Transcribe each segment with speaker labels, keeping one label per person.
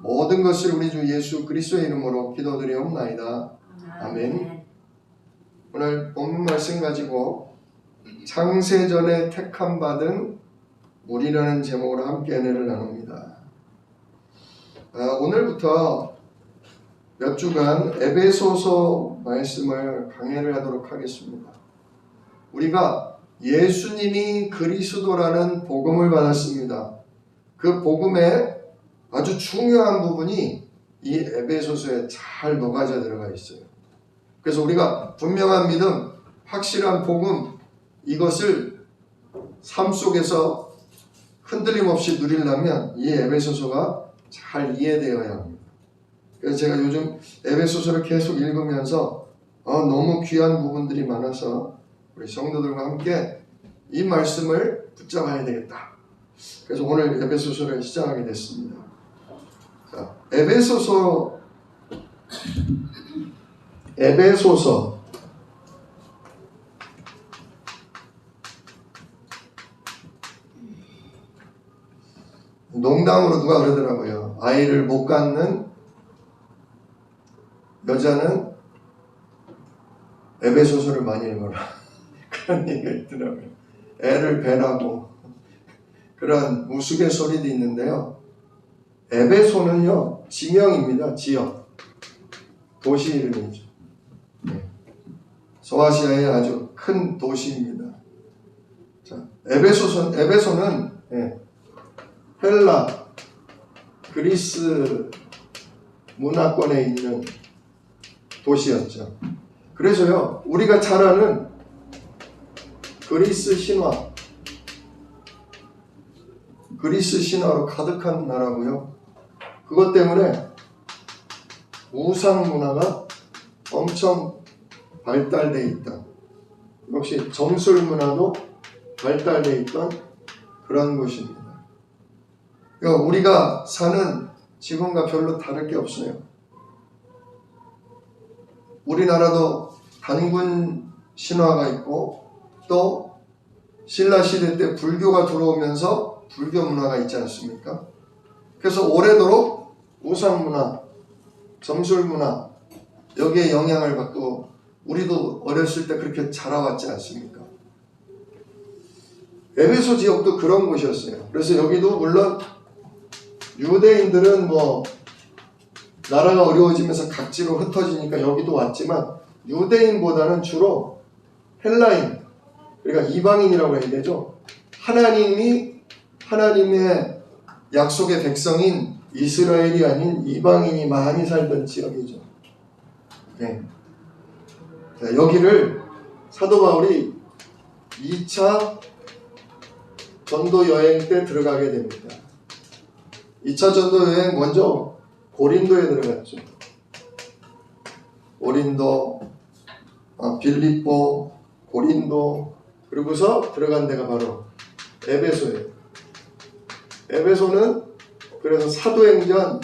Speaker 1: 모든 것을 우리 주 예수 그리스도의 이름으로 기도드리옵나이다. 아멘. 오늘 본문 말씀 가지고 창세전에 택함 받은 우리라는 제목으로 함께 은혜를 나눕니다. 오늘부터 몇 주간 에베소서 말씀을 강해를 하도록 하겠습니다. 우리가 예수님이 그리스도라는 복음을 받았습니다. 그 복음의 아주 중요한 부분이 이 에베소서에 잘 녹아져 들어가 있어요. 그래서 우리가 분명한 믿음, 확실한 복음, 이것을 삶 속에서 흔들림 없이 누리려면 이 에베소서가 잘 이해되어야 합니다. 그래서 제가 요즘 에베소서를 계속 읽으면서 너무 귀한 부분들이 많아서 우리 성도들과 함께 이 말씀을 붙잡아야 되겠다. 그래서 오늘 에베소서를 시작하게 됐습니다. 자, 에베소서 농담으로 누가 그러더라고요. 아이를 못 갖는 여자는 에베소서를 많이 읽어라. 그런 얘기가 있더라고요. 애를 배라고 그런 우스갯소리도 있는데요. 에베소는요, 지명입니다. 지역. 도시 이름이죠. 소아시아의 아주 큰 도시입니다. 자, 에베소는 헬라, 그리스 문화권에 있는 도시였죠. 그래서요, 우리가 잘 아는 그리스 신화로 가득한 나라고요. 그것 때문에 우상 문화가 엄청 발달되어 있다. 역시 점술 문화도 발달되어 있던 그런 곳입니다. 그러니까 우리가 사는 지금과 별로 다를 게 없어요. 우리나라도 단군 신화가 있고 또 신라 시대 때 불교가 들어오면서 불교 문화가 있지 않습니까? 그래서 오래도록 우상 문화, 점술 문화 여기에 영향을 받고 우리도 어렸을 때 그렇게 자라왔지 않습니까? 에베소 지역도 그런 곳이었어요. 그래서 여기도 물론 유대인들은 나라가 어려워지면서 각지로 흩어지니까 여기도 왔지만 유대인보다는 주로 헬라인, 그러니까 이방인이라고 해야 되죠. 하나님의 약속의 백성인 이스라엘이 아닌 이방인이 많이 살던 지역이죠. 네. 자, 여기를 사도 바울이 2차 전도 여행 때 들어가게 됩니다. 2차 전도 여행 먼저 고린도에 들어갔죠. 고린도, 빌립보, 고린도, 그리고서 들어간 데가 바로 에베소예요. 에베소는 그래서 사도행전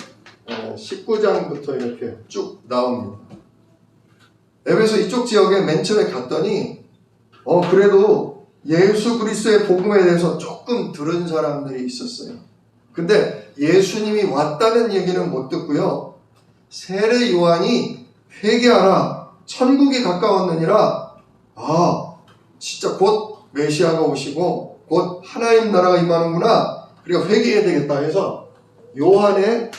Speaker 1: 19장부터 이렇게 쭉 나옵니다. 에베소 이쪽 지역에 맨 처음에 갔더니 그래도 예수 그리스도의 복음에 대해서 조금 들은 사람들이 있었어요. 근데 예수님이 왔다는 얘기는 못 듣고요. 세례 요한이 회개하라, 천국이 가까웠느니라. 진짜 곧 메시아가 오시고 곧 하나님 나라가 임하는구나. 그러니까 회개해야 되겠다 해서 요한의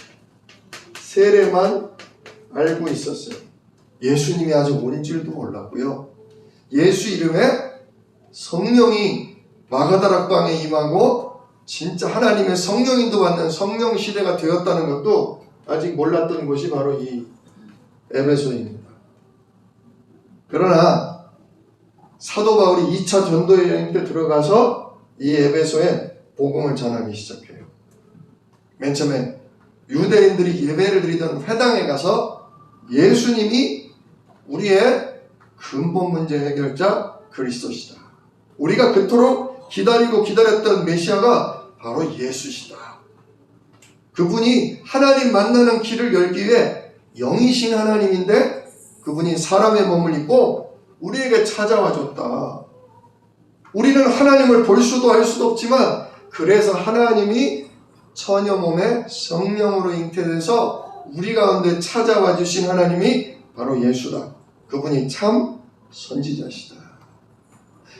Speaker 1: 세례만 알고 있었어요. 예수님이 아직 오는 줄도 몰랐고요. 예수 이름에 성령이 마가다락방에 임하고 진짜 하나님의 성령인도 받는 성령 시대가 되었다는 것도 아직 몰랐던 곳이 바로 이 에베소입니다. 그러나 사도 바울이 2차 전도 여행 때 들어가서 이 에베소에 복음을 전하기 시작해요. 맨 처음에 유대인들이 예배를 드리던 회당에 가서 예수님이 우리의 근본 문제 해결자 그리스도시다. 우리가 그토록 기다리고 기다렸던 메시아가 바로 예수시다. 그분이 하나님 만나는 길을 열기 위해 영이신 하나님인데 그분이 사람의 몸을 입고 우리에게 찾아와 줬다. 우리는 하나님을 볼 수도 알 수도 없지만 그래서 하나님이 처녀 몸에 성령으로 잉태돼서 우리 가운데 찾아와 주신 하나님이 바로 예수다. 그분이 참 선지자시다.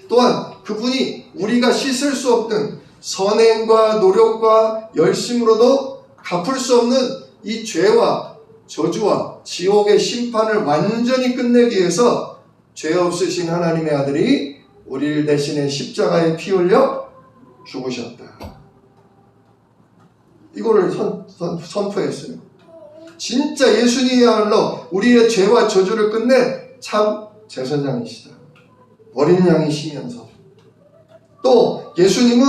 Speaker 1: 또한 그분이 우리가 씻을 수 없는 선행과 노력과 열심으로도 갚을 수 없는 이 죄와 저주와 지옥의 심판을 완전히 끝내기 위해서 죄 없으신 하나님의 아들이 우리를 대신해 십자가에 피 흘려 죽으셨다. 이거를 선포했어요. 진짜 예수님이야말로 우리의 죄와 저주를 끝내 참 제사장이시다. 어린 양이시면서 또 예수님은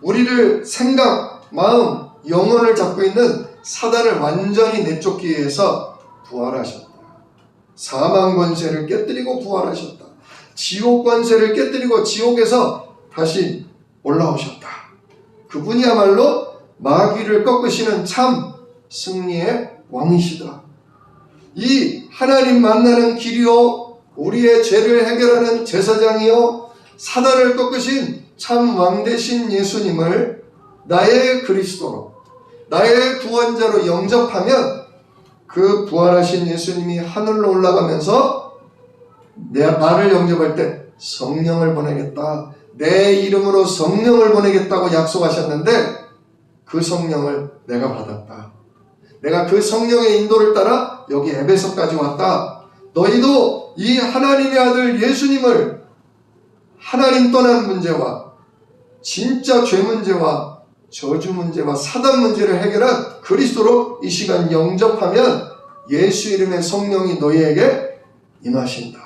Speaker 1: 우리를 생각, 마음, 영혼을 잡고 있는 사단을 완전히 내쫓기 위해서 부활하셨다. 사망 권세를 깨뜨리고 부활하셨다. 지옥 권세를 깨뜨리고 지옥에서 다시 올라오셨다. 그분이야말로 마귀를 꺾으시는 참 승리의 왕이시다. 이 하나님 만나는 길이요, 우리의 죄를 해결하는 제사장이요, 사단을 꺾으신 참 왕 되신 예수님을 나의 그리스도로, 나의 구원자로 영접하면 그 부활하신 예수님이 하늘로 올라가면서 나를 영접할 때 성령을 보내겠다, 내 이름으로 성령을 보내겠다고 약속하셨는데 그 성령을 내가 받았다. 내가 그 성령의 인도를 따라 여기 에베소까지 왔다. 너희도 이 하나님의 아들 예수님을 하나님 떠난 문제와 진짜 죄 문제와 저주 문제와 사단 문제를 해결한 그리스도로 이 시간 영접하면 예수 이름의 성령이 너희에게 임하신다.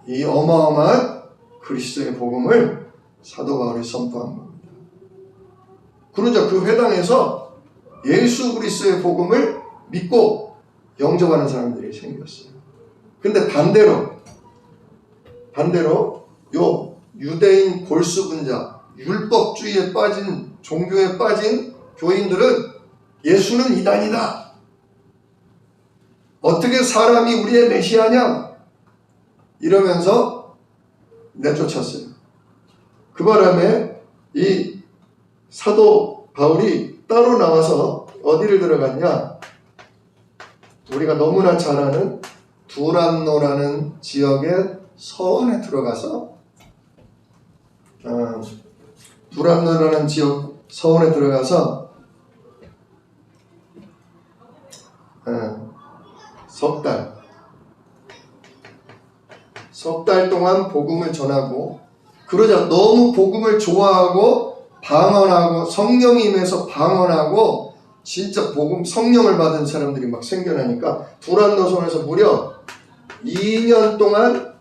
Speaker 1: 이 어마어마한 그리스도의 복음을 사도 바울이 선포한 겁니다. 그러자 그 회당에서 예수 그리스도의 복음을 믿고 영접하는 사람들이 생겼어요. 근데 반대로 요 유대인 골수분자, 율법주의에 빠진, 종교에 빠진 교인들은 예수는 이단이다. 어떻게 사람이 우리의 메시아냐? 이러면서 내쫓았어요. 그 바람에 이 사도 바울이 따로 나와서 어디를 들어갔냐? 우리가 너무나 잘 아는 두란노라는 지역의 서원에 들어가서 두란노라는 지역 서원에 들어가서 석 달 동안 복음을 전하고, 그러자 너무 복음을 좋아하고 방언하고 성령이 임해서 방언하고 진짜 복음 성령을 받은 사람들이 막 생겨나니까 두란노성에서 무려 2년 동안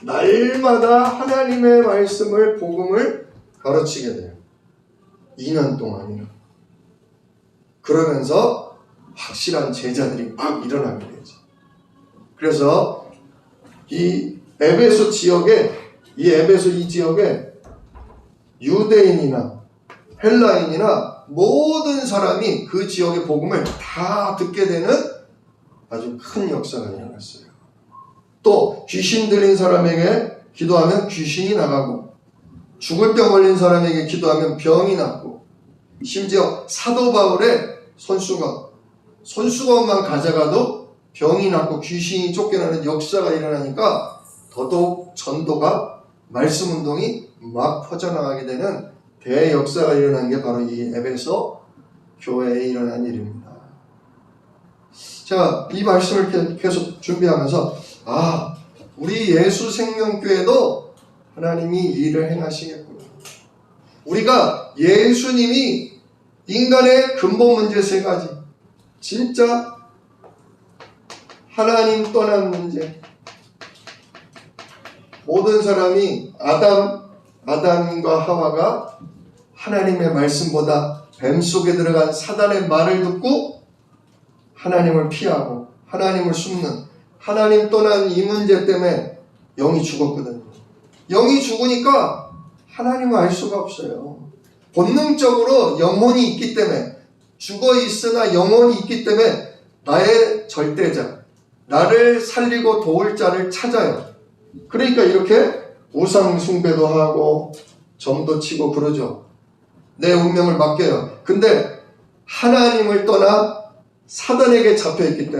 Speaker 1: 날마다 하나님의 말씀을 복음을 가르치게 돼요. 2년 동안이나. 그러면서 확실한 제자들이 막 일어나게 되죠. 그래서 이 에베소 지역에, 이 지역에 유대인이나 헬라인이나 모든 사람이 그 지역의 복음을 다 듣게 되는 아주 큰 역사가 일어났어요. 또 귀신 들린 사람에게 기도하면 귀신이 나가고, 죽을 병 걸린 사람에게 기도하면 병이 낫고, 심지어 사도 바울의 손수건만 가져가도 병이 낫고 귀신이 쫓겨나는 역사가 일어나니까 더더욱 전도가, 말씀 운동이 막 퍼져나가게 되는 대역사가 일어난 게 바로 이 에베소 교회에 일어난 일입니다. 제가 이 말씀을 계속 준비하면서 우리 예수 생명교회도 하나님이 이 일을 행하시겠구나. 우리가 예수님이 인간의 근본 문제 3가지, 진짜 하나님 떠난 문제, 모든 사람이 아담과 하와가 하나님의 말씀보다 뱀 속에 들어간 사단의 말을 듣고 하나님을 피하고 하나님을 숨는, 하나님 떠난 이 문제 때문에 영이 죽었거든요. 영이 죽으니까 하나님을 알 수가 없어요. 본능적으로 영혼이 있기 때문에, 죽어 있으나 영혼이 있기 때문에 나의 절대자, 나를 살리고 도울 자를 찾아요. 그러니까 이렇게 우상 숭배도 하고 점도 치고 그러죠. 내 운명을 맡겨요. 근데 하나님을 떠나 사단에게 잡혀있기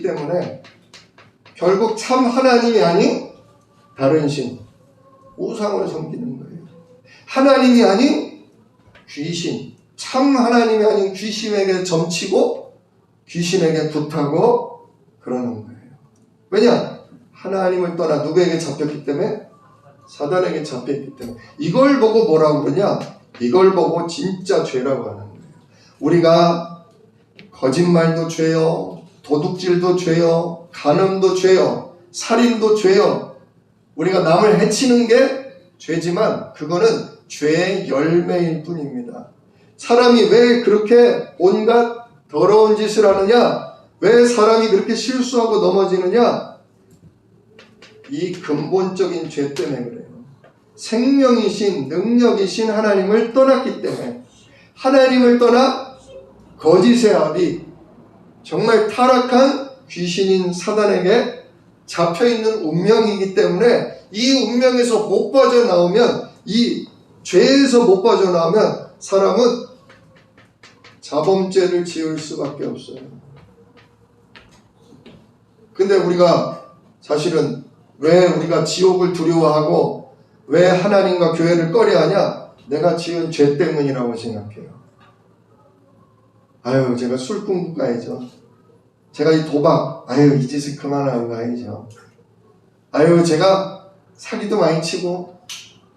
Speaker 1: 때문에 결국 참 하나님이 아닌 다른 신, 우상을 섬기는 거예요. 하나님이 아닌 귀신, 참 하나님이 아닌 귀신에게 점치고 귀신에게 굿하고 그러는 거예요. 왜냐? 하나님을 떠나 누구에게 잡혔기 때문에? 사단에게 잡혔기 때문에. 이걸 보고 뭐라고 그러냐? 이걸 보고 진짜 죄라고 하는 거예요. 우리가 거짓말도 죄요, 도둑질도 죄요, 간음도 죄요, 살인도 죄요. 우리가 남을 해치는 게 죄지만 그거는 죄의 열매일 뿐입니다. 사람이 왜 그렇게 온갖 더러운 짓을 하느냐? 왜 사람이 그렇게 실수하고 넘어지느냐? 이 근본적인 죄 때문에 그래요. 생명이신 능력이신 하나님을 떠났기 때문에. 하나님을 떠나 거짓의 아비, 정말 타락한 귀신인 사단에게 잡혀있는 운명이기 때문에 이 운명에서 못 빠져나오면, 이 죄에서 못 빠져나오면 사람은 자범죄를 지을 수밖에 없어요. 근데 우리가 사실은 왜 우리가 지옥을 두려워하고 왜 하나님과 교회를 꺼려하냐? 내가 지은 죄 때문이라고 생각해요. 아유, 제가 술 끊고 가야죠. 제가 이 도박, 아유, 이 짓을 그만하고 가야죠. 아유, 제가 사기도 많이 치고,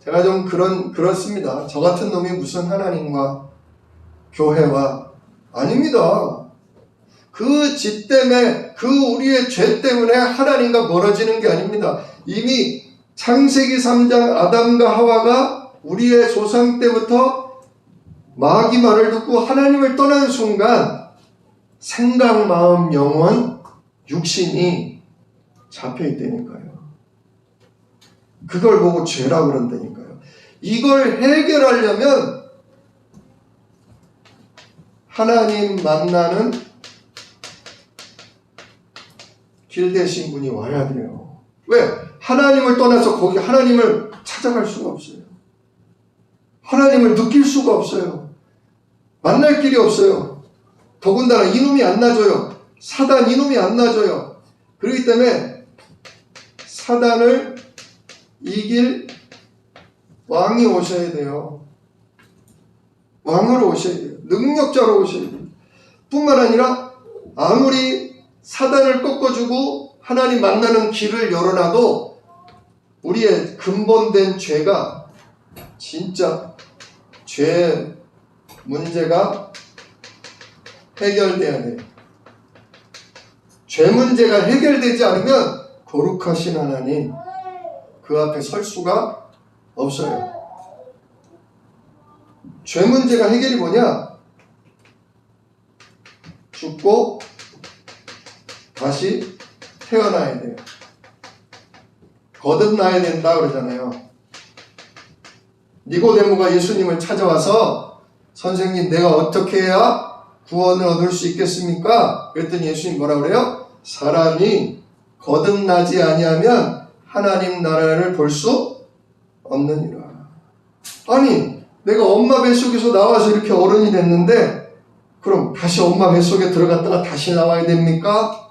Speaker 1: 제가 좀 그렇습니다. 저 같은 놈이 무슨 하나님과 교회와, 아닙니다. 그 짓 때문에, 그 우리의 죄 때문에 하나님과 멀어지는 게 아닙니다. 이미 창세기 3장 아담과 하와가 우리의 조상 때부터 마귀 말을 듣고 하나님을 떠난 순간 생각, 마음, 영혼, 육신이 잡혀있다니까요. 그걸 보고 죄라고 그런다니까요. 이걸 해결하려면 하나님 만나는 길 대신 분이 와야 돼요. 왜? 하나님을 떠나서 거기 하나님을 찾아갈 수가 없어요. 하나님을 느낄 수가 없어요. 만날 길이 없어요. 더군다나 이놈이 안 놔줘요. 사단 이놈이 안 놔줘요. 그렇기 때문에 사단을 이길 왕이 오셔야 돼요. 왕으로 오셔야 돼요. 능력자로 오셔야 돼요. 뿐만 아니라 아무리 사단을 꺾어주고 하나님 만나는 길을 열어놔도 우리의 근본된 죄가 진짜 죄 문제가 해결돼야 돼요. 죄 문제가 해결되지 않으면 거룩하신 하나님 그 앞에 설 수가 없어요. 죄 문제가 해결이 뭐냐? 죽고 다시 태어나야 돼요. 거듭나야 된다 그러잖아요. 니고데모가 예수님을 찾아와서 선생님, 내가 어떻게 해야 구원을 얻을 수 있겠습니까? 그랬더니 예수님 뭐라 그래요? 사람이 거듭나지 아니하면 하나님 나라를 볼 수 없느니라. 아니, 내가 엄마 뱃속에서 나와서 이렇게 어른이 됐는데 그럼 다시 엄마 뱃속에 들어갔다가 다시 나와야 됩니까?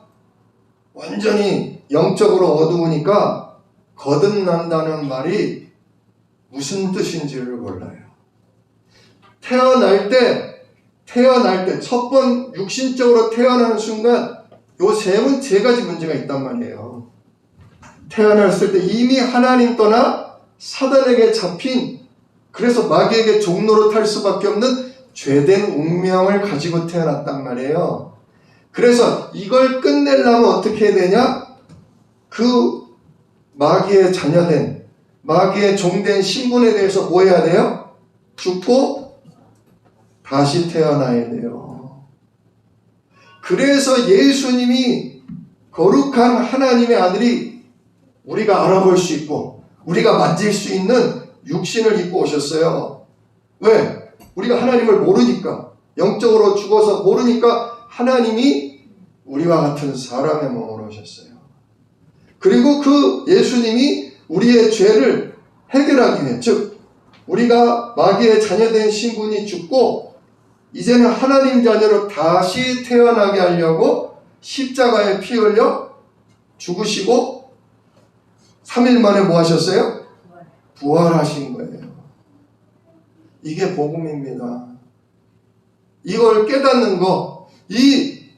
Speaker 1: 완전히 영적으로 어두우니까 거듭난다는 말이 무슨 뜻인지를 몰라요. 태어날 때 첫 번 육신적으로 태어나는 순간 요 세 가지 문제가 있단 말이에요. 태어났을 때 이미 하나님 떠나 사단에게 잡힌, 그래서 마귀에게 종노릇할 수밖에 없는 죄된 운명을 가지고 태어났단 말이에요. 그래서 이걸 끝내려면 어떻게 해야 되냐? 그 마귀의 자녀된, 마귀의 종된 신분에 대해서 뭐 해야 돼요? 죽고 다시 태어나야 돼요. 그래서 예수님이 거룩한 하나님의 아들이 우리가 알아볼 수 있고 우리가 만질 수 있는 육신을 입고 오셨어요. 왜? 우리가 하나님을 모르니까, 영적으로 죽어서 모르니까 하나님이 우리와 같은 사람의 몸으로 오셨어요. 그리고 그 예수님이 우리의 죄를 해결하기 위해, 즉 우리가 마귀의 자녀된 신분이 죽고 이제는 하나님 자녀로 다시 태어나게 하려고 십자가에 피 흘려 죽으시고 3일 만에 뭐 하셨어요? 부활하신 거예요. 이게 복음입니다. 이걸 깨닫는 거, 이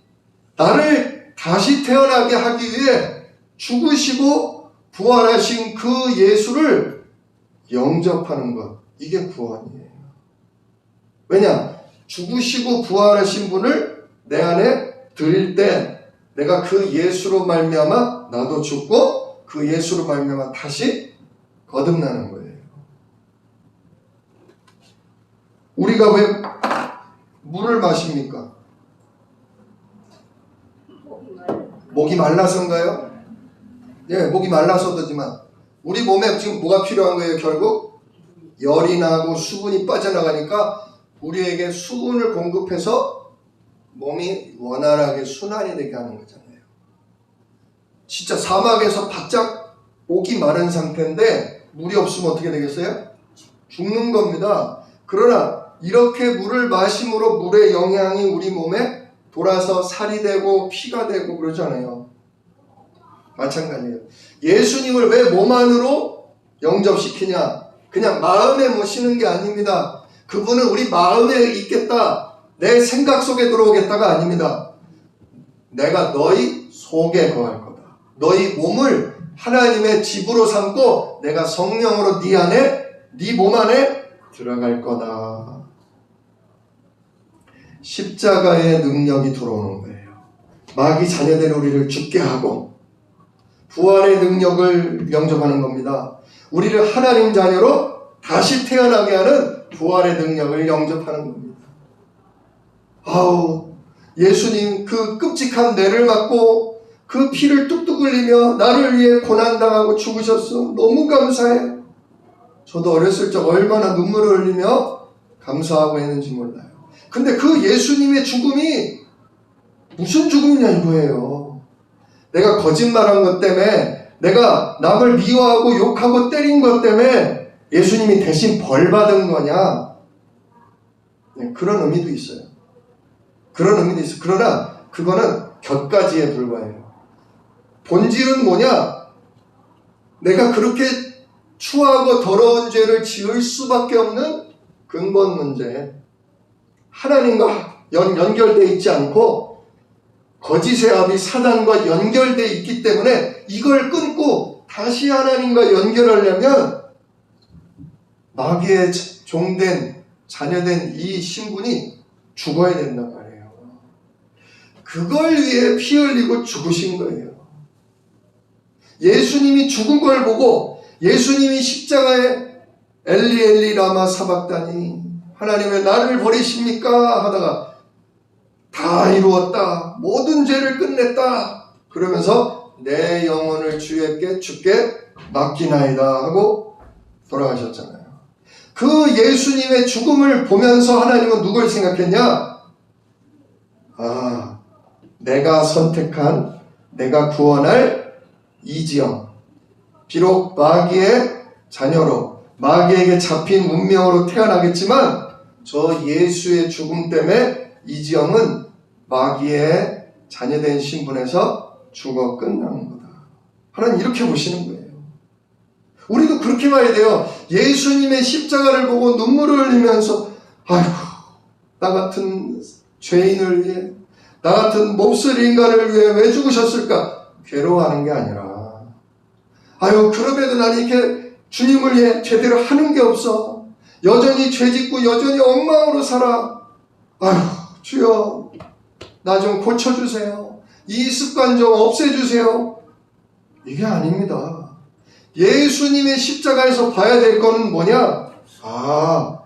Speaker 1: 나를 다시 태어나게 하기 위해 죽으시고 부활하신 그 예수를 영접하는 것, 이게 구원이에요. 왜냐? 죽으시고 부활하신 분을 내 안에 드릴 때 내가 그 예수로 말미암아 나도 죽고 그 예수로 말미암아 다시 거듭나는 거예요. 우리가 왜 물을 마십니까? 목이 말라서인가요? 네, 목이 말라서도지만 우리 몸에 지금 뭐가 필요한 거예요? 결국 열이 나고 수분이 빠져나가니까 우리에게 수분을 공급해서 몸이 원활하게 순환이 되게 하는 거잖아요. 진짜 사막에서 바짝 목이 마른 상태인데 물이 없으면 어떻게 되겠어요? 죽는 겁니다. 그러나 이렇게 물을 마심으로 물의 영향이 우리 몸에 돌아서 살이 되고 피가 되고 그러잖아요. 마찬가지예요. 예수님을 왜 몸 안으로 영접시키냐? 그냥 마음에 모시는 게 아닙니다. 그분은 우리 마음에 있겠다, 내 생각 속에 들어오겠다가 아닙니다. 내가 너희 속에 거할 거다. 너희 몸을 하나님의 집으로 삼고 내가 성령으로 네 안에, 네 몸 안에 들어갈 거다. 십자가의 능력이 들어오는 거예요. 마귀 자녀된 우리를 죽게 하고 부활의 능력을 영접하는 겁니다. 우리를 하나님 자녀로 다시 태어나게 하는 부활의 능력을 영접하는 겁니다. 아우, 예수님 그 끔찍한 매를 맞고 그 피를 뚝뚝 흘리며 나를 위해 고난당하고 죽으셨어. 너무 감사해. 저도 어렸을 적 얼마나 눈물을 흘리며 감사하고 했는지 몰라요. 근데 그 예수님의 죽음이 무슨 죽음이냐 이거예요. 내가 거짓말한 것 때문에, 내가 남을 미워하고 욕하고 때린 것 때문에 예수님이 대신 벌 받은 거냐? 네, 그런 의미도 있어요. 그런 의미도 있어요. 그러나 그거는 곁가지에 불과해요. 본질은 뭐냐? 내가 그렇게 추하고 더러운 죄를 지을 수밖에 없는 근본 문제. 하나님과 연결되어 있지 않고 거짓의 아비 사단과 연결되어 있기 때문에 이걸 끊고 다시 하나님과 연결하려면 마귀의 종된 자녀된 이 신분이 죽어야 된단 말이에요. 그걸 위해 피 흘리고 죽으신 거예요. 예수님이 죽은 걸 보고 예수님이 십자가에 엘리 엘리 라마 사박다니, 하나님의 나를 버리십니까? 하다가 다 이루었다, 모든 죄를 끝냈다 그러면서 내 영혼을 주께 맡기나이다 하고 돌아가셨잖아요. 그 예수님의 죽음을 보면서 하나님은 누굴 생각했냐? 아, 내가 선택한, 내가 구원할 이지영, 비록 마귀의 자녀로 마귀에게 잡힌 운명으로 태어나겠지만 저 예수의 죽음 때문에 이지영은 마귀의 자녀된 신분에서 죽어 끝나는 거다. 하나님 이렇게 보시는 거예요. 우리도 그렇게 봐야 돼요. 예수님의 십자가를 보고 눈물을 흘리면서 아이고, 나 같은 죄인을 위해, 나 같은 몹쓸 인간을 위해 왜 죽으셨을까? 괴로워하는 게 아니라, 아유, 그럼에도 나는 이렇게 주님을 위해 제대로 하는 게 없어. 여전히 죄짓고 여전히 엉망으로 살아. 아유, 주여, 나 좀 고쳐주세요. 이 습관 좀 없애주세요. 이게 아닙니다. 예수님의 십자가에서 봐야 될 거는 뭐냐? 아,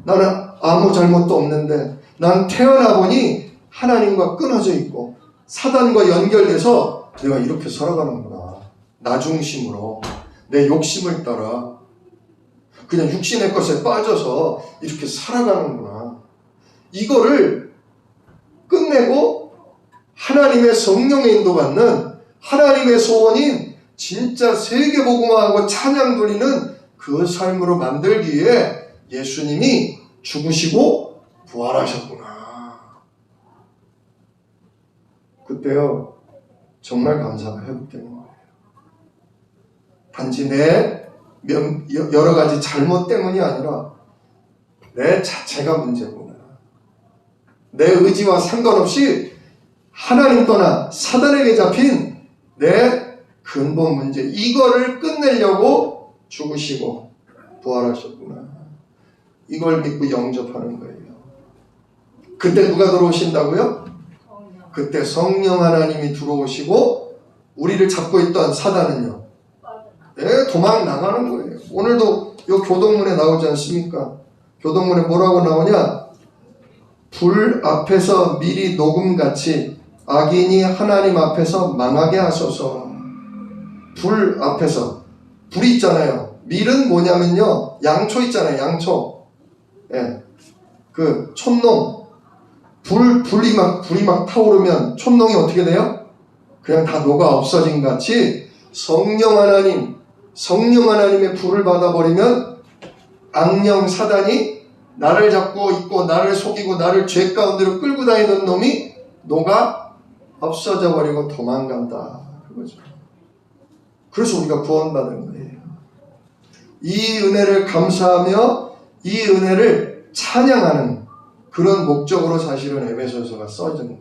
Speaker 1: 나는 아무 잘못도 없는데 난 태어나 보니 하나님과 끊어져 있고 사단과 연결돼서 내가 이렇게 살아가는구나. 나 중심으로 내 욕심을 따라 그냥 육신의 것에 빠져서 이렇게 살아가는구나. 이거를 끝내고 하나님의 성령의 인도받는, 하나님의 소원인 진짜 세계복음화하고 찬양 돌리는 그 삶으로 만들기 위해 예수님이 죽으시고 부활하셨구나. 그때요 정말 감사가 회복되는 거예요. 단지 내 여러 가지 잘못 때문이 아니라 내 자체가 문제구나. 내 의지와 상관없이 하나님 떠나 사단에게 잡힌 내 근본 문제, 이거를 끝내려고 죽으시고 부활하셨구나. 이걸 믿고 영접하는 거예요. 그때 누가 들어오신다고요? 그때 성령 하나님이 들어오시고 우리를 잡고 있던 사단은요, 도망 나가는 거예요. 오늘도 이 교동문에 나오지 않습니까? 교동문에 뭐라고 나오냐? 불 앞에서 미리 녹음같이 악인이 하나님 앞에서 망하게 하소서. 불 앞에서. 불이 있잖아요. 밀은 뭐냐면요, 양초 있잖아요. 양초. 예. 그 촛농. 불이 막 타오르면 촛농이 어떻게 돼요? 그냥 다 녹아 없어진 같이 성령 하나님의 불을 받아버리면 악령 사단이 나를 잡고 있고 나를 속이고 나를 죄 가운데로 끌고 다니던 놈이 녹아 없어져 버리고 도망간다. 그거죠. 그래서 우리가 구원받은 거예요. 이 은혜를 감사하며 이 은혜를 찬양하는 그런 목적으로 사실은 에베소서가 써진 거예요.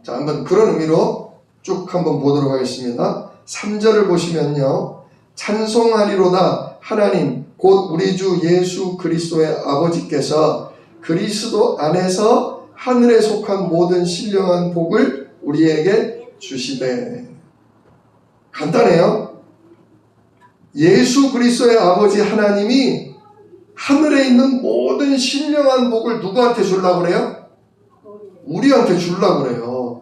Speaker 1: 자, 한번 그런 의미로 쭉 한번 보도록 하겠습니다. 3절을 보시면요, 찬송하리로다 하나님 곧 우리 주 예수 그리스도의 아버지께서 그리스도 안에서 하늘에 속한 모든 신령한 복을 우리에게 주시되. 간단해요. 예수 그리스도의 아버지 하나님이 하늘에 있는 모든 신령한 복을 누구한테 주려고 그래요? 우리한테 주려고 그래요.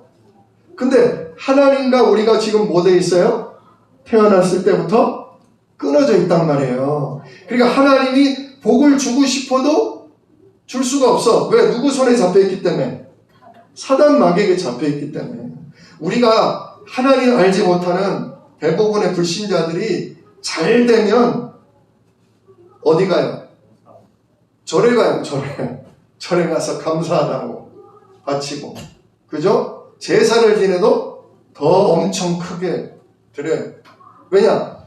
Speaker 1: 근데 하나님과 우리가 지금 뭐 돼 있어요? 태어났을 때부터 끊어져 있단 말이에요. 그러니까 하나님이 복을 주고 싶어도 줄 수가 없어. 왜? 누구 손에 잡혀있기 때문에? 사단 마귀에게 잡혀있기 때문에. 우리가 하나님 알지 못하는 대부분의 불신자들이 잘 되면 어디 가요? 절에 가요. 절에 가서 감사하다고 바치고, 그죠? 제사를 지내도 더 엄청 크게 드려요. 왜냐?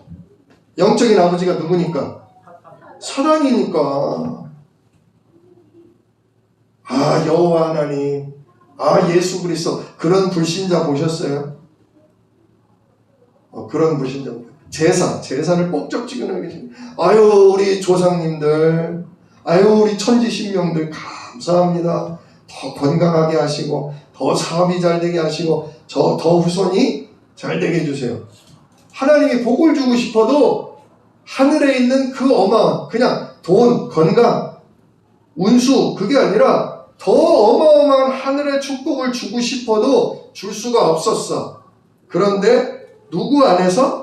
Speaker 1: 영적인 아버지가 누구니까? 사랑이니까. 아, 여호와 하나님, 아, 예수 그리스도. 그런 불신자 보셨어요? 그런 불신자. 제사를 꼭적지근하게 계십니다. 아유, 우리 조상님들, 아유, 우리 천지신명들 감사합니다. 더 건강하게 하시고 더 사업이 잘 되게 하시고 더 후손이 잘 되게 해주세요. 하나님이 복을 주고 싶어도 하늘에 있는 그 어마어마한 그냥 돈, 건강, 운수, 그게 아니라 더 어마어마한 하늘의 축복을 주고 싶어도 줄 수가 없었어. 그런데 누구 안에서?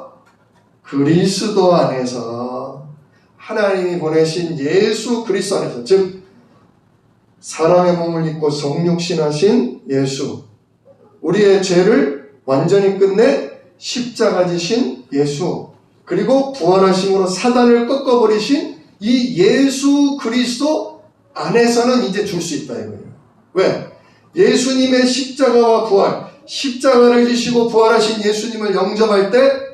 Speaker 1: 그리스도 안에서, 하나님이 보내신 예수 그리스도 안에서, 즉 사람의 몸을 입고 성육신하신 예수, 우리의 죄를 완전히 끝내 십자가 지신 예수, 그리고 부활하심으로 사단을 꺾어버리신 이 예수 그리스도 안에서는 이제 줄 수 있다 이거예요. 왜? 예수님의 십자가와 부활, 십자가를 지시고 부활하신 예수님을 영접할 때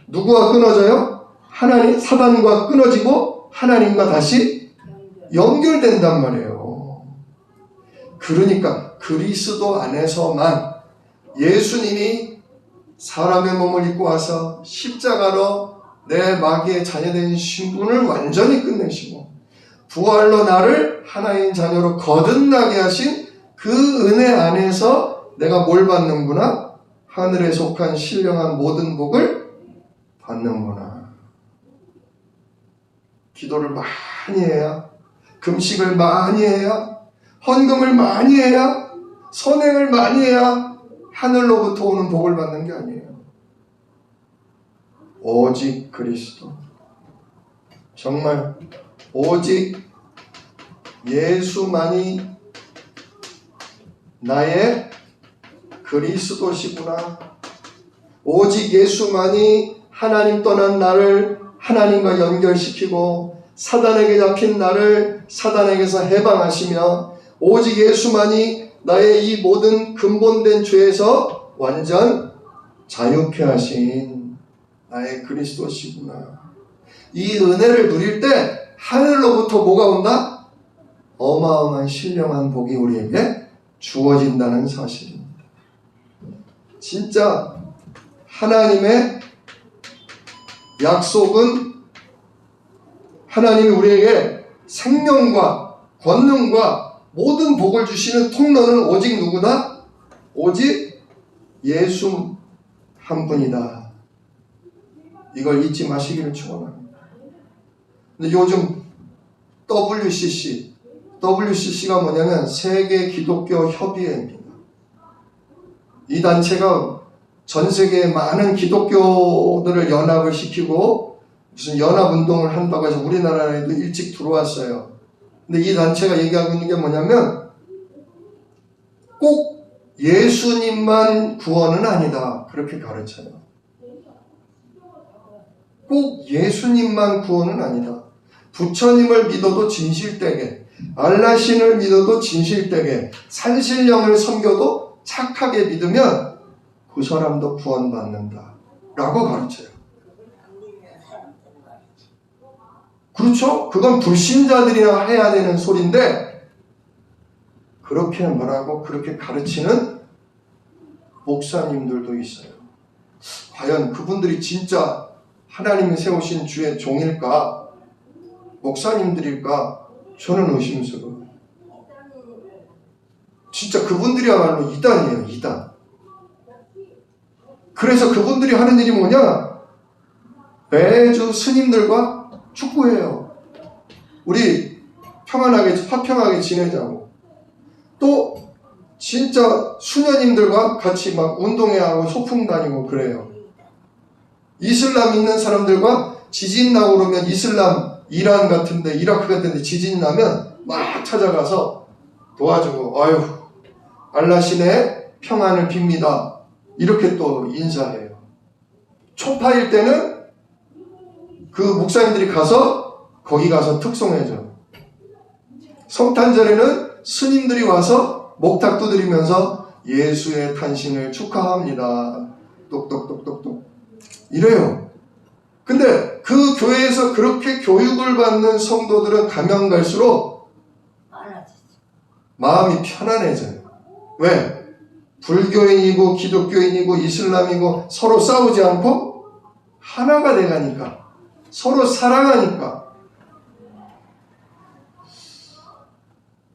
Speaker 1: 누구와 끊어져요? 하나님, 사단과 끊어지고 하나님과 다시 연결된단 말이에요. 그러니까 그리스도 안에서만 예수님이 사람의 몸을 입고 와서 십자가로 내 마귀의 자녀된 신분을 완전히 끝내시고 부활로 나를 하나님 자녀로 거듭나게 하신 그 은혜 안에서 내가 뭘 받는구나? 하늘에 속한 신령한 모든 복을 받는구나. 기도를 많이 해야, 금식을 많이 해야, 헌금을 많이 해야, 선행을 많이 해야 하늘로부터 오는 복을 받는 게 아니에요. 오직 그리스도, 정말 오직 예수만이 나의 그리스도시구나. 오직 예수만이 하나님 떠난 나를 하나님과 연결시키고 사단에게 잡힌 나를 사단에게서 해방하시며 오직 예수만이 나의 이 모든 근본된 죄에서 완전 자유케 하신 나의 그리스도시구나. 이 은혜를 누릴 때 하늘로부터 뭐가 온다? 어마어마한 신령한 복이 우리에게 주어진다는 사실입니다. 진짜 하나님의 약속은 하나님이 우리에게 생명과 권능과 모든 복을 주시는 통로는 오직 누구다? 오직 예수 한 분이다. 이걸 잊지 마시기를 축원합니다. 근데 요즘 WCC가 뭐냐면 세계 기독교 협의회입니다. 이 단체가 전 세계의 많은 기독교들을 연합을 시키고 무슨 연합운동을 한다고 해서 우리나라에도 일찍 들어왔어요. 근데 이 단체가 얘기하고 있는 게 뭐냐면 꼭 예수님만 구원은 아니다. 그렇게 가르쳐요. 꼭 예수님만 구원은 아니다. 부처님을 믿어도 진실되게, 알라신을 믿어도 진실되게, 산신령을 섬겨도 착하게 믿으면 그 사람도 구원받는다. 라고 가르쳐요. 그렇죠? 그건 불신자들이나 해야 되는 소리인데 그렇게 말하고 그렇게 가르치는 목사님들도 있어요. 과연 그분들이 진짜 하나님이 세우신 주의 종일까? 목사님들일까? 저는 의심스러워요. 진짜 그분들이야말로 이단이에요. 이단. 그래서 그분들이 하는 일이 뭐냐? 매주 스님들과 축구해요. 우리 평안하게 화평하게 지내자고. 또 진짜 수녀님들과 같이 막 운동회하고 소풍 다니고 그래요. 이슬람 있는 사람들과 지진 나고 그러면 이슬람 이란 같은데 이라크 같은데 지진 나면 막 찾아가서 도와주고 아유 알라신의 평안을 빕니다. 이렇게 또 인사해요. 초파일 때는 그 목사님들이 가서 거기 가서 특송해줘. 성탄절에는 스님들이 와서 목탁 두드리면서 예수의 탄신을 축하합니다. 똑똑똑똑똑 이래요. 근데 그 교회에서 그렇게 교육을 받는 성도들은 가면 갈수록 마음이 편안해져요. 왜? 불교인이고 기독교인이고 이슬람이고 서로 싸우지 않고 하나가 돼가니까, 서로 사랑하니까.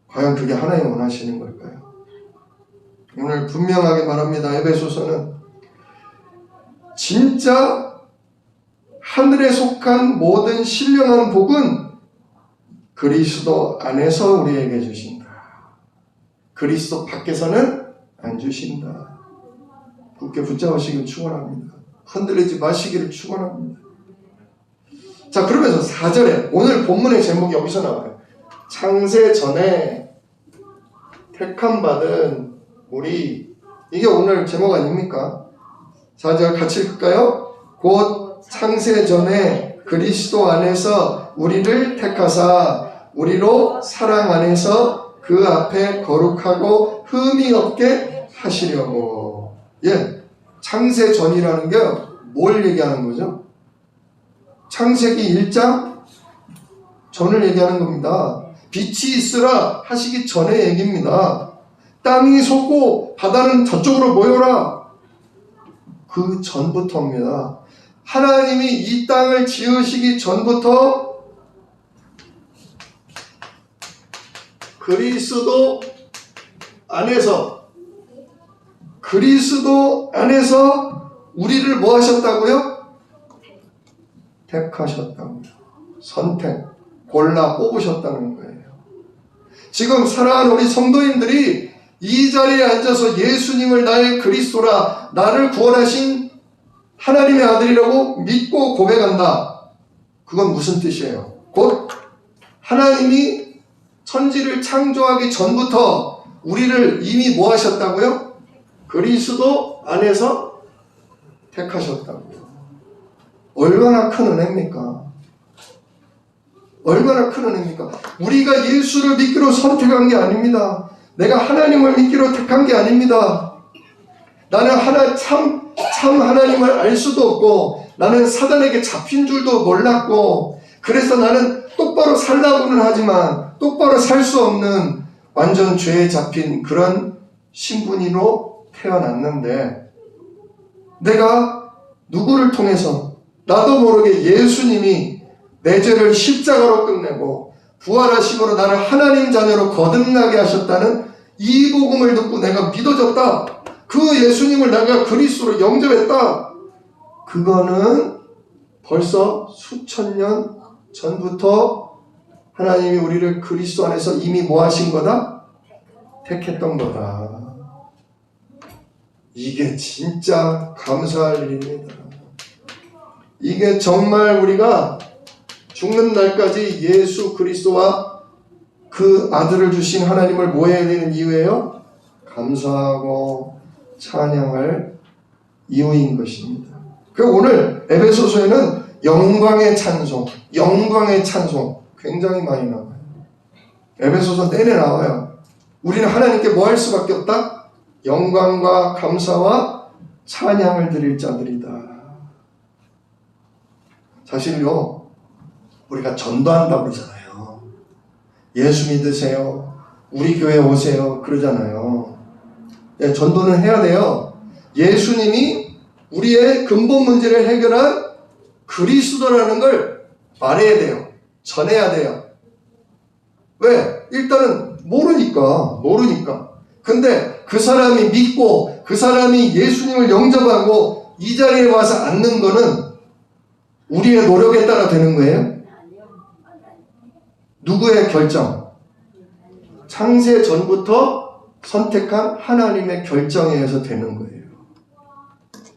Speaker 1: 과연 그게 하나님 원하시는 걸까요? 오늘 분명하게 말합니다. 에베소서는 진짜 하늘에 속한 모든 신령한 복은 그리스도 안에서 우리에게 주신다. 그리스도 밖에서는 안 주신다. 굳게 붙잡으시길 축원합니다. 흔들리지 마시기를 축원합니다. 자, 그러면서 4절에 오늘 본문의 제목이 여기서 나와요. 창세 전에 택함 받은 우리, 이게 오늘 제목 아닙니까? 4절 같이 읽을까요? 곧 창세 전에 그리스도 안에서 우리를 택하사 우리로 사랑 안에서 그 앞에 거룩하고 흠이 없게 하시려고. 예, 창세 전이라는 게 뭘 얘기하는 거죠? 창세기 1장 전을 얘기하는 겁니다. 빛이 있으라 하시기 전의 얘기입니다. 땅이 솟고 바다는 저쪽으로 모여라. 그 전부터입니다. 하나님이 이 땅을 지으시기 전부터 그리스도 안에서 우리를 뭐 하셨다고요? 택하셨다고요. 선택, 골라 뽑으셨다는 거예요. 지금 사랑하는 우리 성도님들이 이 자리에 앉아서 예수님을 나의 그리스도라, 나를 구원하신 하나님의 아들이라고 믿고 고백한다. 그건 무슨 뜻이에요? 곧 하나님이 천지를 창조하기 전부터 우리를 이미 뭐 하셨다고요? 그리스도 안에서 택하셨다고요. 얼마나 큰 은혜입니까? 얼마나 큰 은혜입니까? 우리가 예수를 믿기로 선택한 게 아닙니다. 내가 하나님을 믿기로 택한 게 아닙니다. 나는 참 하나님을 알 수도 없고, 나는 사단에게 잡힌 줄도 몰랐고, 그래서 나는 똑바로 살라고는 하지만 똑바로 살 수 없는 완전 죄에 잡힌 그런 신분으로 태어났는데, 내가 누구를 통해서 나도 모르게 예수님이 내 죄를 십자가로 끝내고 부활하심으로 나를 하나님 자녀로 거듭나게 하셨다는 이 복음을 듣고 내가 믿어졌다. 그 예수님을 내가 그리스도로 영접했다. 그거는 벌써 수천 년 전부터 하나님이 우리를 그리스도 안에서 이미 뭐 하신 거다? 택했던 거다. 이게 진짜 감사할 일입니다. 이게 정말 우리가 죽는 날까지 예수 그리스도와 그 아들을 주신 하나님을 뭐 해야 되는 이유예요? 감사하고 찬양할 이유인 것입니다. 그리고 오늘 에베소서에는 영광의 찬송 굉장히 많이 나와요. 에베소서 내내 나와요. 우리는 하나님께 뭐 할 수밖에 없다? 영광과 감사와 찬양을 드릴 자들이다. 사실요, 우리가 전도한다고 그러잖아요. 예수 믿으세요. 우리 교회 오세요. 그러잖아요. 네, 전도는 해야 돼요. 예수님이 우리의 근본 문제를 해결한 그리스도라는 걸 말해야 돼요. 전해야 돼요. 왜? 일단은 모르니까. 근데 그 사람이 믿고 그 사람이 예수님을 영접하고 이 자리에 와서 앉는 거는 우리의 노력에 따라 되는 거예요? 누구의 결정? 창세 전부터 선택한 하나님의 결정에 의해서 되는 거예요.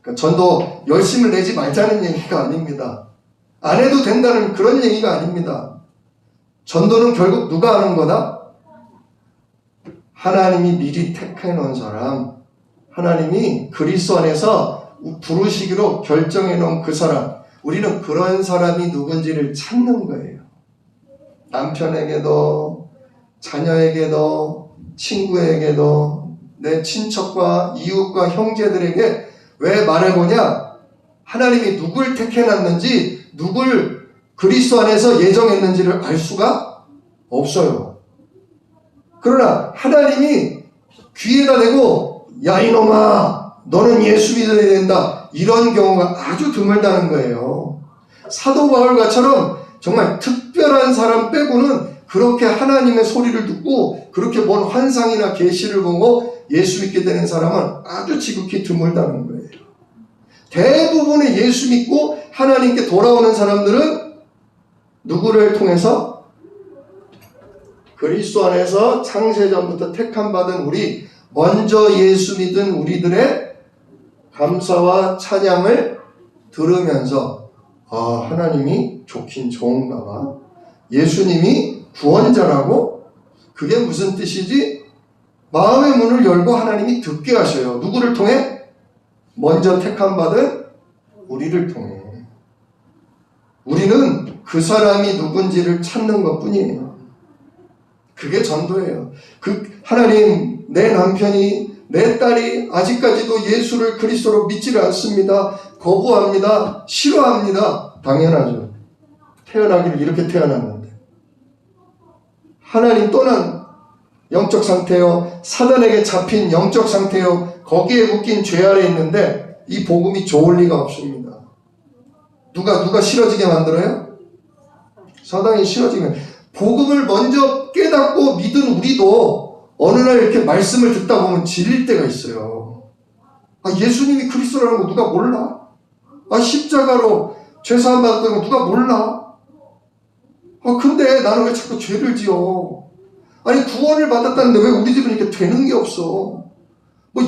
Speaker 1: 그러니까 전도 열심을 내지 말자는 얘기가 아닙니다. 안 해도 된다는 그런 얘기가 아닙니다. 전도는 결국 누가 하는 거다? 하나님이 미리 택해 놓은 사람, 하나님이 그리스도 안에서 부르시기로 결정해 놓은 그 사람, 우리는 그런 사람이 누군지를 찾는 거예요. 남편에게도, 자녀에게도, 친구에게도, 내 친척과 이웃과 형제들에게 왜 말해보냐? 하나님이 누굴 택해놨는지, 누굴 그리스도 안에서 예정했는지를 알 수가 없어요. 그러나 하나님이 귀에다 대고 야 이놈아 너는 예수 믿어야 된다, 이런 경우가 아주 드물다는 거예요. 사도 바울과처럼 정말 특별한 사람 빼고는 그렇게 하나님의 소리를 듣고 그렇게 뭔 환상이나 계시를 보고 예수 믿게 되는 사람은 아주 지극히 드물다는 거예요. 대부분의 예수 믿고 하나님께 돌아오는 사람들은 누구를 통해서? 그리스도 안에서 창세전부터 택함받은 우리, 먼저 예수 믿은 우리들의 감사와 찬양을 들으면서 하나님이 좋긴 좋은가 봐. 예수님이 구원자라고? 그게 무슨 뜻이지? 마음의 문을 열고 하나님이 듣게 하셔요. 누구를 통해? 먼저 택함받은 우리를 통해. 우리는 그 사람이 누군지를 찾는 것 뿐이에요. 그게 전도예요. 하나님, 내 남편이, 내 딸이 아직까지도 예수를 그리스도로 믿지를 않습니다. 거부합니다. 싫어합니다. 당연하죠. 태어나기를 이렇게 태어났는데. 하나님 떠난 영적 상태요, 사단에게 잡힌 영적 상태요, 거기에 묶인 죄 아래 있는데 이 복음이 좋을 리가 없습니다. 누가 싫어지게 만들어요? 사단이 싫어지면. 복음을 먼저 깨닫고 믿은 우리도 어느 날 이렇게 말씀을 듣다 보면 질릴 때가 있어요. 예수님이 그리스도라는 거 누가 몰라? 십자가로 죄사함 받았다는 거 누가 몰라? 근데 나는 왜 자꾸 죄를 지어? 구원을 받았다는데 왜 우리 집은 이렇게 되는 게 없어?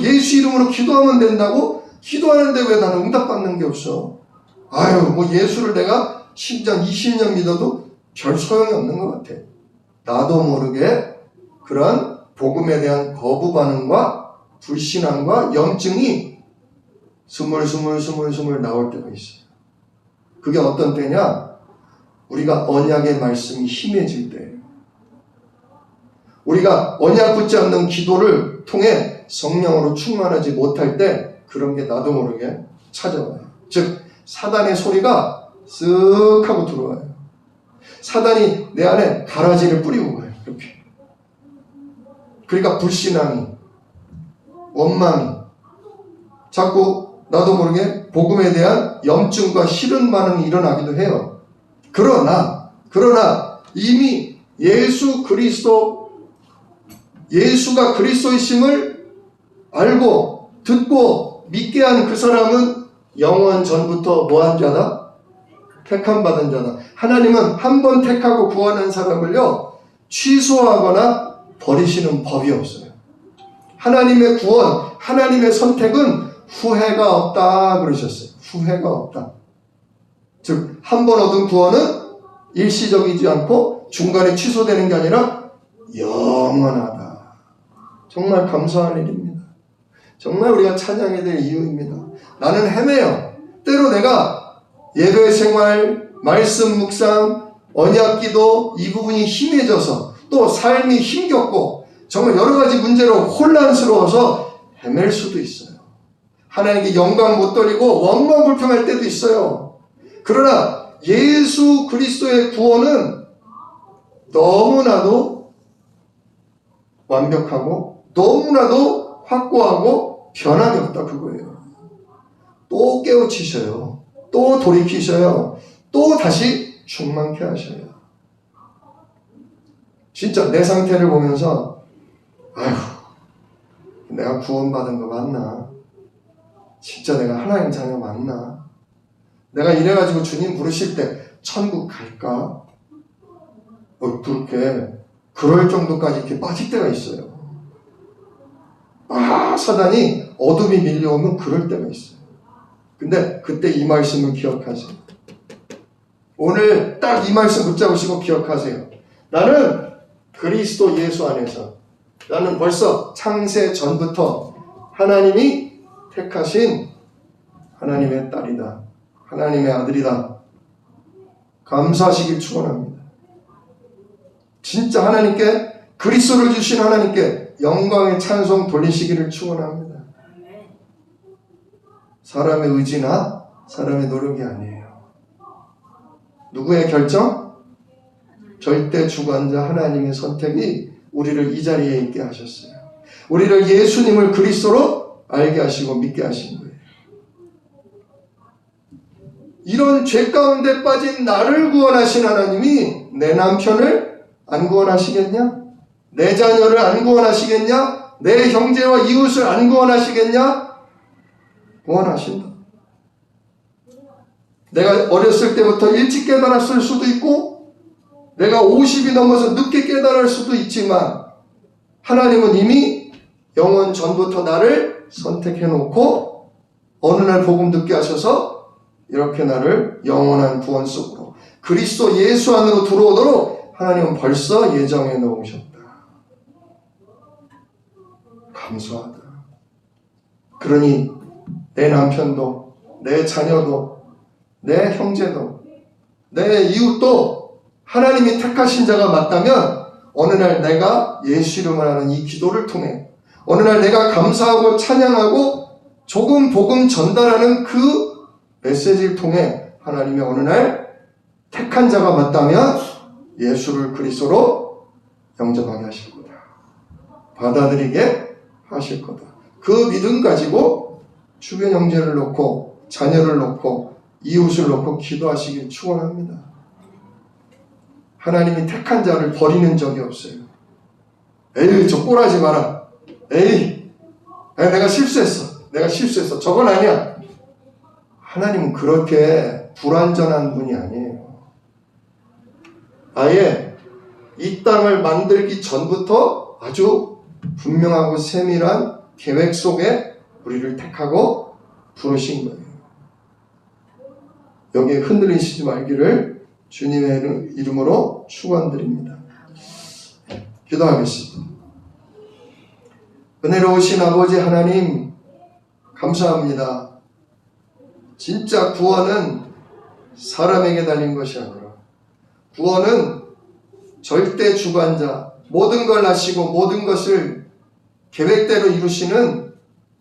Speaker 1: 예수 이름으로 기도하면 된다고? 기도하는데 왜 나는 응답받는 게 없어? 예수를 내가 10년, 20년 믿어도 별 소용이 없는 것 같아. 나도 모르게 그런 복음에 대한 거부 반응과 불신앙과 염증이 스물스물 나올 때가 있어요. 그게 어떤 때냐? 우리가 언약의 말씀이 힘해질 때예요. 우리가 언약 붙지 않는 기도를 통해 성령으로 충만하지 못할 때 그런 게 나도 모르게 찾아와요. 즉 사단의 소리가 쓱 하고 들어와요. 사단이 내 안에 가라지를 뿌리고 가요. 이렇게. 그러니까 불신앙이, 원망이, 자꾸 나도 모르게 복음에 대한 염증과 싫은 반응이 일어나기도 해요. 그러나 이미 예수가 그리스도이심을 알고 듣고 믿게 한 그 사람은 영원 전부터 뭐한 자다? 택함 받은 자다. 하나님은 한 번 택하고 구원한 사람을요 취소하거나 버리시는 법이 없어요. 하나님의 구원, 하나님의 선택은 후회가 없다 그러셨어요. 후회가 없다. 즉 한 번 얻은 구원은 일시적이지 않고 중간에 취소되는 게 아니라 영원하다. 정말 감사한 일입니다. 정말 우리가 찬양해야 될 이유입니다. 나는 헤매요. 때로 내가 예배 생활, 말씀 묵상, 언약 기도 이 부분이 힘해져서 또 삶이 힘겹고 정말 여러 가지 문제로 혼란스러워서 헤맬 수도 있어요. 하나님께 영광 못 돌리고 원망불평할 때도 있어요. 그러나 예수 그리스도의 구원은 너무나도 완벽하고 너무나도 확고하고 변함이 없다 그거예요. 또 깨우치셔요. 또 돌이키셔요. 또 다시 충만케 하셔요. 진짜 내 상태를 보면서 아휴 내가 구원받은 거 맞나? 진짜 내가 하나님 자녀 맞나? 내가 이래가지고 주님 부르실 때 천국 갈까? 그렇게 그럴 정도까지 이렇게 빠질 때가 있어요. 사단이 어둠이 밀려오면 그럴 때가 있어요. 근데 그때 이 말씀을 기억하세요. 오늘 딱 이 말씀 붙잡으시고 기억하세요. 나는 그리스도 예수 안에서 나는 벌써 창세 전부터 하나님이 택하신 하나님의 딸이다. 하나님의 아들이다. 감사하시길 축원합니다. 진짜 하나님께 그리스도를 주신 하나님께 영광의 찬송 돌리시기를 축원합니다. 사람의 의지나 사람의 노력이 아니에요. 누구의 결정? 절대 주관자 하나님의 선택이 우리를 이 자리에 있게 하셨어요. 우리를 예수님을 그리스도로 알게 하시고 믿게 하신 거예요. 이런 죄 가운데 빠진 나를 구원하신 하나님이 내 남편을 안 구원하시겠냐? 내 자녀를 안 구원하시겠냐? 내 형제와 이웃을 안 구원하시겠냐? 구원하신다. 내가 어렸을 때부터 일찍 깨달았을 수도 있고 내가 50이 넘어서 늦게 깨달을 수도 있지만 하나님은 이미 영원 전부터 나를 선택해 놓고 어느 날 복음 듣게 하셔서 이렇게 나를 영원한 구원 속으로 그리스도 예수 안으로 들어오도록 하나님은 벌써 예정해 놓으셨다. 감사하다. 그러니 내 남편도 내 자녀도 내 형제도 내 이웃도 하나님이 택하신 자가 맞다면 어느 날 내가 예수 이름을 하는 이 기도를 통해 어느 날 내가 감사하고 찬양하고 조금 복음 전달하는 그 메시지를 통해 하나님이 어느 날 택한 자가 맞다면 예수를 그리스도로 영접하게 하실 거다. 받아들이게 하실 거다. 그 믿음 가지고 주변 형제를 놓고 자녀를 놓고 이웃을 놓고 기도하시길 축원합니다. 하나님이 택한 자를 버리는 적이 없어요. 에이 저 꼴하지 마라. 에이 내가 실수했어. 저건 아니야. 하나님은 그렇게 불완전한 분이 아니에요. 아예 이 땅을 만들기 전부터 아주 분명하고 세밀한 계획 속에 우리를 택하고 부르신 거예요. 여기에 흔들리시지 말기를 주님의 이름으로 축원드립니다. 기도하겠습니다. 은혜로우신 아버지 하나님 감사합니다. 진짜 구원은 사람에게 달린 것이 아니라 구원은 절대 주관자, 모든 걸 아시고 모든 것을 계획대로 이루시는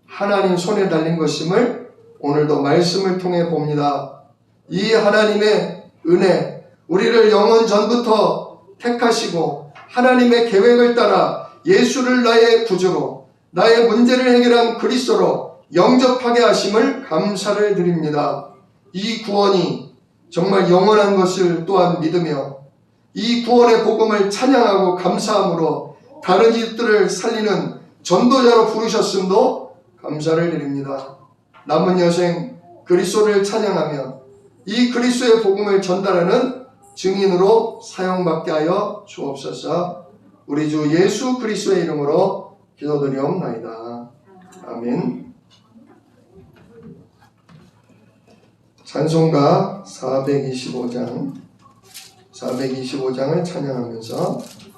Speaker 1: 하나님 손에 달린 것임을 오늘도 말씀을 통해 봅니다. 이 하나님의 은혜, 우리를 영원 전부터 택하시고 하나님의 계획을 따라 예수를 나의 구주로, 나의 문제를 해결한 그리스도로 영접하게 하심을 감사를 드립니다. 이 구원이 정말 영원한 것을 또한 믿으며 이 구원의 복음을 찬양하고 감사함으로 다른 이들을 살리는 전도자로 부르셨음도 감사를 드립니다. 남은 여생 그리스도를 찬양하며 이 그리스도의 복음을 전달하는 증인으로 사용받게 하여 주옵소서. 우리 주 예수 그리스도의 이름으로 기도드리옵나이다. 아멘. 찬송가 425장을 찬양하면서